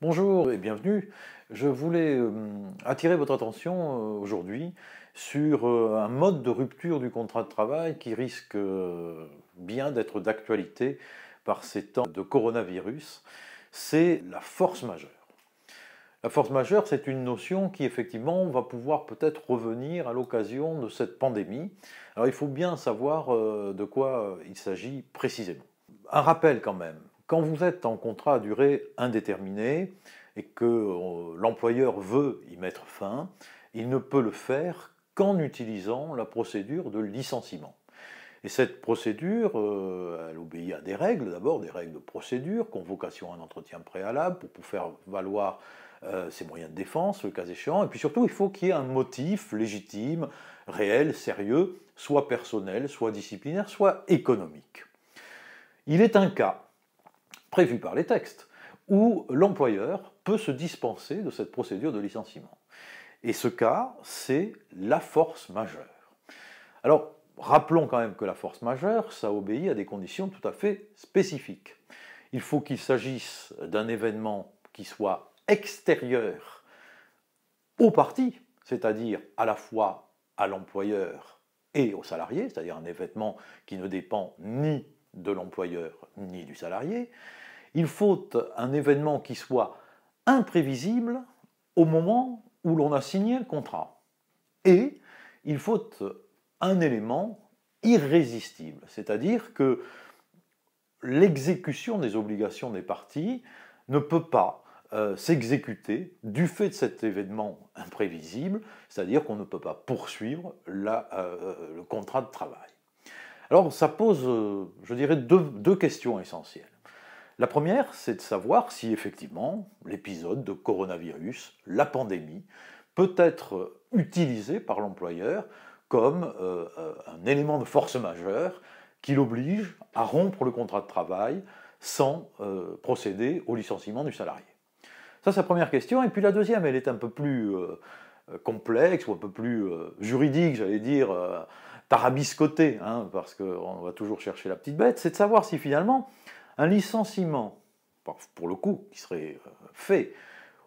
Bonjour et bienvenue. Je voulais attirer votre attention aujourd'hui sur un mode de rupture du contrat de travail qui risque bien d'être d'actualité par ces temps de coronavirus. C'est la force majeure. La force majeure, c'est une notion qui effectivement va pouvoir peut-être revenir à l'occasion de cette pandémie. Alors il faut bien savoir de quoi il s'agit précisément. Un rappel quand même, quand vous êtes en contrat à durée indéterminée et que l'employeur veut y mettre fin, il ne peut le faire qu'en utilisant la procédure de licenciement. Et cette procédure, elle obéit à des règles, d'abord des règles de procédure, convocation à un entretien préalable pour faire valoir ses moyens de défense, le cas échéant, et puis surtout il faut qu'il y ait un motif légitime, réel, sérieux, soit personnel, soit disciplinaire, soit économique. Il est un cas, prévu par les textes, où l'employeur peut se dispenser de cette procédure de licenciement. Et ce cas, c'est la force majeure. Alors, rappelons quand même que la force majeure, ça obéit à des conditions tout à fait spécifiques. Il faut qu'il s'agisse d'un événement qui soit extérieur aux parties, c'est-à-dire à la fois à l'employeur et aux salariés, c'est-à-dire un événement qui ne dépend ni de l'employeur ni du salarié. Il faut un événement qui soit imprévisible au moment où l'on a signé le contrat. Et il faut un élément irrésistible, c'est-à-dire que l'exécution des obligations des parties ne peut pas s'exécuter du fait de cet événement imprévisible, c'est-à-dire qu'on ne peut pas poursuivre le contrat de travail. Alors ça pose, je dirais, deux questions essentielles. La première, c'est de savoir si effectivement l'épisode de coronavirus, la pandémie, peut être utilisé par l'employeur comme un élément de force majeure qui l'oblige à rompre le contrat de travail sans procéder au licenciement du salarié. Ça, c'est la première question. Et puis la deuxième, elle est un peu plus complexe ou un peu plus juridique, j'allais dire, tarabiscotée, hein, parce qu'on va toujours chercher la petite bête, c'est de savoir si finalement un licenciement, pour le coup, qui serait fait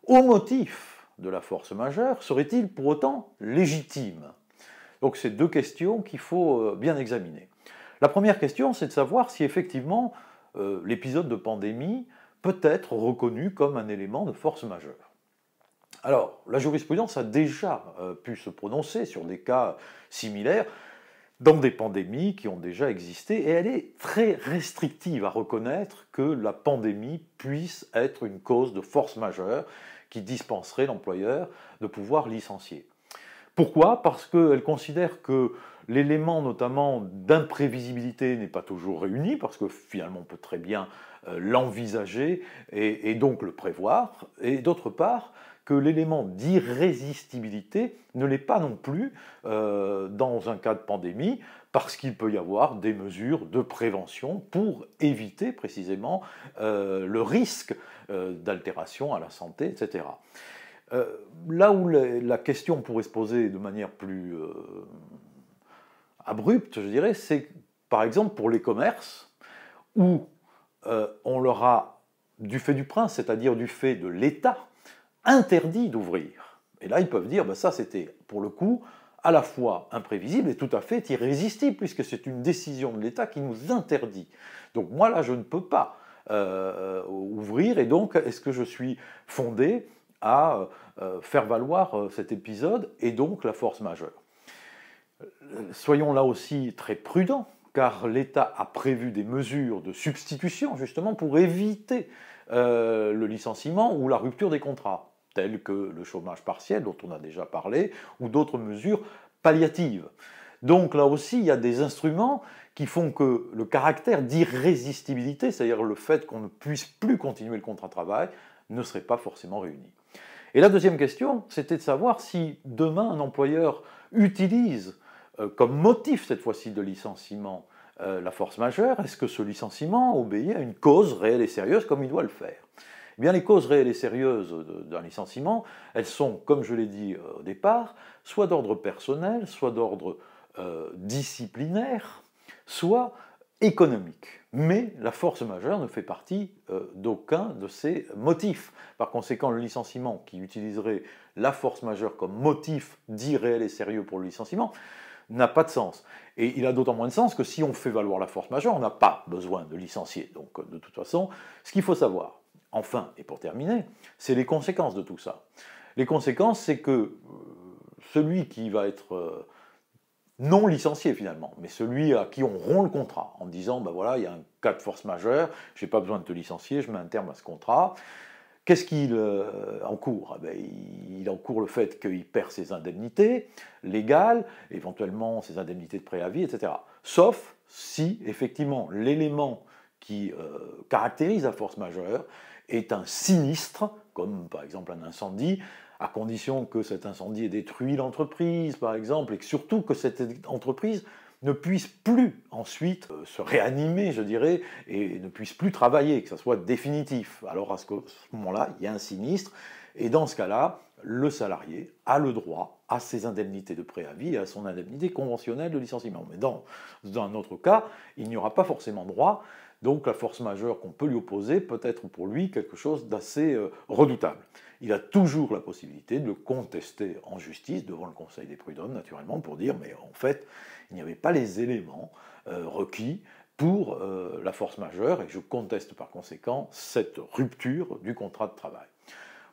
au motif de la force majeure, serait-il pour autant légitime? Donc c'est deux questions qu'il faut bien examiner. La première question, c'est de savoir si effectivement l'épisode de pandémie peut être reconnu comme un élément de force majeure. Alors, la jurisprudence a déjà pu se prononcer sur des cas similaires dans des pandémies qui ont déjà existé, et elle est très restrictive à reconnaître que la pandémie puisse être une cause de force majeure qui dispenserait l'employeur de pouvoir licencier. Pourquoi? Parce qu'elle considère que l'élément notamment d'imprévisibilité n'est pas toujours réuni, parce que finalement on peut très bien l'envisager et donc le prévoir, et d'autre part que l'élément d'irrésistibilité ne l'est pas non plus dans un cas de pandémie, parce qu'il peut y avoir des mesures de prévention pour éviter précisément le risque d'altération à la santé, etc. Là où la question pourrait se poser de manière plus abrupte, je dirais, c'est par exemple pour les commerces où on leur a, du fait du prince, c'est-à-dire du fait de l'État, interdit d'ouvrir. Et là, ils peuvent dire, ben ça c'était pour le coup à la fois imprévisible et tout à fait irrésistible, puisque c'est une décision de l'État qui nous interdit. Donc moi là, je ne peux pas ouvrir, et donc est-ce que je suis fondé à faire valoir cet épisode et donc la force majeure? Soyons là aussi très prudents, car l'État a prévu des mesures de substitution justement pour éviter le licenciement ou la rupture des contrats, tels que le chômage partiel dont on a déjà parlé, ou d'autres mesures palliatives. Donc là aussi, il y a des instruments qui font que le caractère d'irrésistibilité, c'est-à-dire le fait qu'on ne puisse plus continuer le contrat de travail, ne serait pas forcément réuni. Et la deuxième question, c'était de savoir si demain un employeur utilise comme motif cette fois-ci de licenciement la force majeure, est-ce que ce licenciement obéit à une cause réelle et sérieuse comme il doit le faire? Eh bien, les causes réelles et sérieuses d'un licenciement, elles sont, comme je l'ai dit au départ, soit d'ordre personnel, soit d'ordre disciplinaire, soit économique. mais la force majeure ne fait partie d'aucun de ces motifs. Par conséquent, le licenciement qui utiliserait la force majeure comme motif dit réel et sérieux pour le licenciement n'a pas de sens. Et il a d'autant moins de sens que si on fait valoir la force majeure, on n'a pas besoin de licencier. Donc de toute façon, ce qu'il faut savoir, enfin, et pour terminer, c'est les conséquences de tout ça. Les conséquences, c'est que celui qui va être non licencié finalement, mais celui à qui on rompt le contrat, en disant, ben voilà, il y a un cas de force majeure, je n'ai pas besoin de te licencier, je mets un terme à ce contrat. Qu'est-ce qu'il encourt? Il encourt le fait qu'il perd ses indemnités légales, éventuellement ses indemnités de préavis, etc. Sauf si, effectivement, l'élément qui caractérise la force majeure est un sinistre, comme par exemple un incendie, à condition que cet incendie ait détruit l'entreprise, par exemple, et que surtout que cette entreprise ne puisse plus ensuite se réanimer, je dirais, et ne puisse plus travailler, que ça soit définitif. Alors à ce moment-là, il y a un sinistre, et dans ce cas-là, le salarié a le droit à ses indemnités de préavis et à son indemnité conventionnelle de licenciement. Mais dans un autre cas, il n'y aura pas forcément droit, donc la force majeure qu'on peut lui opposer peut être pour lui quelque chose d'assez redoutable. Il a toujours la possibilité de le contester en justice devant le Conseil des prud'hommes, naturellement, pour dire mais en fait, il n'y avait pas les éléments requis pour la force majeure et je conteste par conséquent cette rupture du contrat de travail.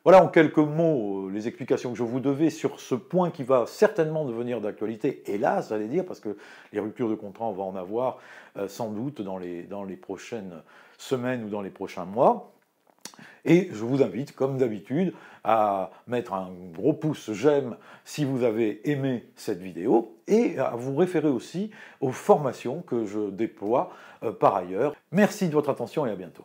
Voilà en quelques mots les explications que je vous devais sur ce point qui va certainement devenir d'actualité, hélas, j'allais dire, parce que les ruptures de contrat, on va en avoir sans doute dans les prochaines semaines ou dans les prochains mois. Et je vous invite, comme d'habitude, à mettre un gros pouce j'aime si vous avez aimé cette vidéo et à vous référer aussi aux formations que je déploie par ailleurs. Merci de votre attention et à bientôt.